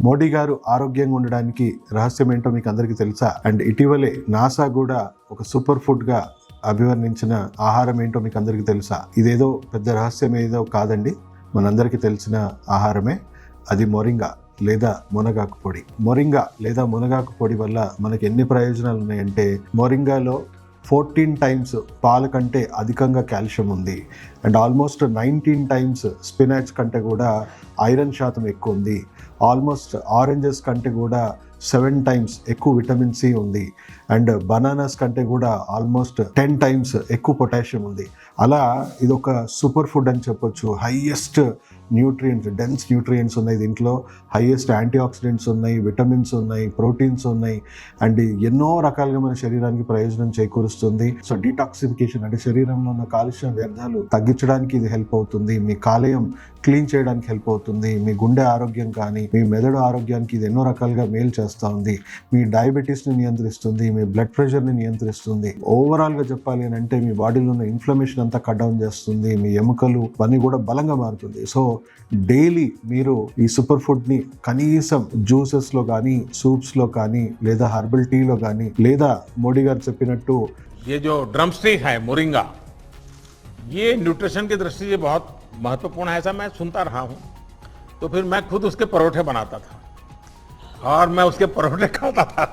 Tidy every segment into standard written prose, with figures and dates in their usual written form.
మోడీ గారు ఆరోగ్యంగా ఉండడానికి రహస్యం ఏంటో మీకు అందరికీ తెలుసా? అండ్ ఇటీవలే నాసా కూడా ఒక సూపర్ ఫుడ్ గా అభివర్ణించిన ఆహారం ఏంటో మీకు అందరికీ తెలుసా? ఇదేదో పెద్ద రహస్యం ఏదో కాదండి, మనందరికీ తెలిసిన ఆహారమే. అది మొరింగా లేదా మునగాకు పొడి. మొరింగా లేదా మునగాకు పొడి వల్ల మనకి ఎన్ని ప్రయోజనాలు ఉన్నాయంటే, మొరింగాలో 14 టైమ్స్ పాల కంటే అధికంగా కాల్షియం ఉంది. అండ్ ఆల్మోస్ట్ 19 టైమ్స్ స్పినాచ్ కంటే కూడా ఐరన్ శాతం ఎక్కువ ఉంది. ఆల్మోస్ట్ ఆరెంజెస్ కంటే కూడా 7 టైమ్స్ ఎక్కువ విటమిన్ సి ఉంది. అండ్ బనానాస్ కంటే కూడా ఆల్మోస్ట్ 10 టైమ్స్ ఎక్కువ పొటాషియం ఉంది. అలా ఇది ఒక సూపర్ ఫుడ్ అని చెప్పొచ్చు. హైయెస్ట్ న్యూట్రియంట్స్, డెన్స్ న్యూట్రియంట్స్ ఉన్నాయి దీంట్లో. హైయెస్ట్ యాంటీ ఆక్సిడెంట్స్ ఉన్నాయి, విటమిన్స్ ఉన్నాయి, ప్రోటీన్స్ ఉన్నాయి. అండ్ ఎన్నో రకాలుగా మన శరీరానికి ప్రయోజనం చేకూరుస్తుంది. సో డీటాక్సిఫికేషన్ అంటే శరీరంలో ఉన్న కాలుష్యం వ్యర్థాలు తగ్గించడానికి ఇది హెల్ప్ అవుతుంది. మీ కాలేయం క్లీన్ చేయడానికి హెల్ప్ అవుతుంది. మీ గుండె ఆరోగ్యం కానీ మీ మెదడు ఆరోగ్యానికి ఇది ఎన్నో రకాలుగా మేలు చేస్తూ ఉంది. మీ డయాబెటీస్ని నియంత్రిస్తుంది, మీ బ్లడ్ ప్రెషర్ని నియంత్రిస్తుంది. ఓవరాల్గా చెప్పాలి అని అంటే మీ బాడీలో ఉన్న ఇన్ఫ్లమేషన్ అంతా కట్ డౌన్ చేస్తుంది. మీ ఎముకలు అన్నీ కూడా బలంగా మారుతుంది. సో డైలీ మీరు ఈ సూపర్ ఫుడ్ని కనీసం జ్యూసెస్లో కానీ, సూప్స్లో కానీ, లేదా హర్బల్ టీలో కానీ, లేదా మోడీ గారు చెప్పినట్టు ये जो ड्रम स्टिक है मोरिंगा, ये न्यूट्रिशन की दृष्टि से बहुत महत्वपूर्ण है, ऐसा मैं सुनता रहा हूँ। तो फिर मैं खुद उसके परोठे बनाता था और मैं उसके परोठे खाता था।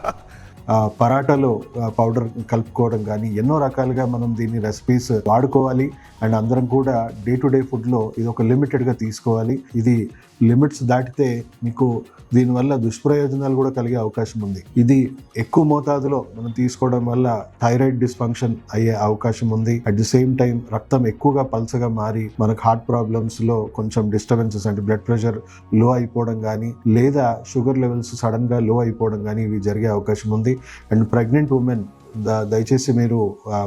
పరాటాలో పౌడర్ కలుపుకోవడం కానీ ఎన్నో రకాలుగా మనం దీన్ని రెసిపీస్ వాడుకోవాలి. అండ్ అందరం కూడా డే టు డే ఫుడ్లో ఇది ఒక లిమిటెడ్గా తీసుకోవాలి. ఇది లిమిట్స్ దాటితే మీకు దీనివల్ల దుష్ప్రయోజనాలు కూడా కలిగే అవకాశం ఉంది. ఇది ఎక్కువ మోతాదులో మనం తీసుకోవడం వల్ల థైరాయిడ్ డిస్ఫంక్షన్ అయ్యే అవకాశం ఉంది. అట్ ది సేమ్ టైం రక్తం ఎక్కువగా పల్చగా మారి మనకు హార్ట్ ప్రాబ్లమ్స్లో కొంచెం డిస్టర్బెన్సెస్ అంటే బ్లడ్ ప్రెషర్ లో అయిపోవడం కానీ, లేదా షుగర్ లెవెల్స్ సడన్గా లో అయిపోవడం కానీ ఇవి జరిగే అవకాశం ఉంది. అండ్ ప్రెగ్నెంట్ ఉమెన్ దయచేసి మీరు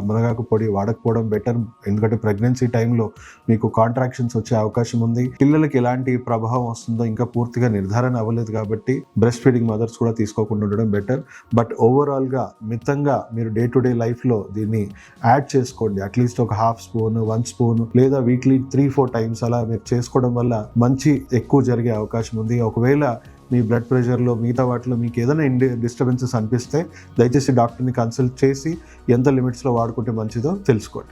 మునగాకు పొడి వాడకపోవడం బెటర్. ఎందుకంటే ప్రెగ్నెన్సీ టైంలో మీకు కాంట్రాక్షన్స్ వచ్చే అవకాశం ఉంది. పిల్లలకి ఎలాంటి ప్రభావం వస్తుందో ఇంకా పూర్తిగా నిర్ధారణ అవ్వలేదు కాబట్టి బ్రెస్ట్ ఫీడింగ్ మదర్స్ కూడా తీసుకోకుండా ఉండడం బెటర్. బట్ ఓవరాల్గా మితంగా మీరు డే టు డే లైఫ్లో దీన్ని యాడ్ చేసుకోండి. అట్లీస్ట్ ఒక హాఫ్ స్పూన్, 1 స్పూన్, లేదా వీక్లీ 3-4 టైమ్స్ అలా మీరు చేసుకోవడం వల్ల మంచి ఎక్కువ జరిగే అవకాశం ఉంది. ఒకవేళ మీ బ్లడ్ ప్రెషర్లో మిగతా వాటిలో మీకు ఏదైనా డిస్టర్బెన్సెస్ అనిపిస్తే దయచేసి డాక్టర్ని కన్సల్ట్ చేసి ఎంత లిమిట్స్లో వాడుకుంటే మంచిదో తెలుసుకోండి.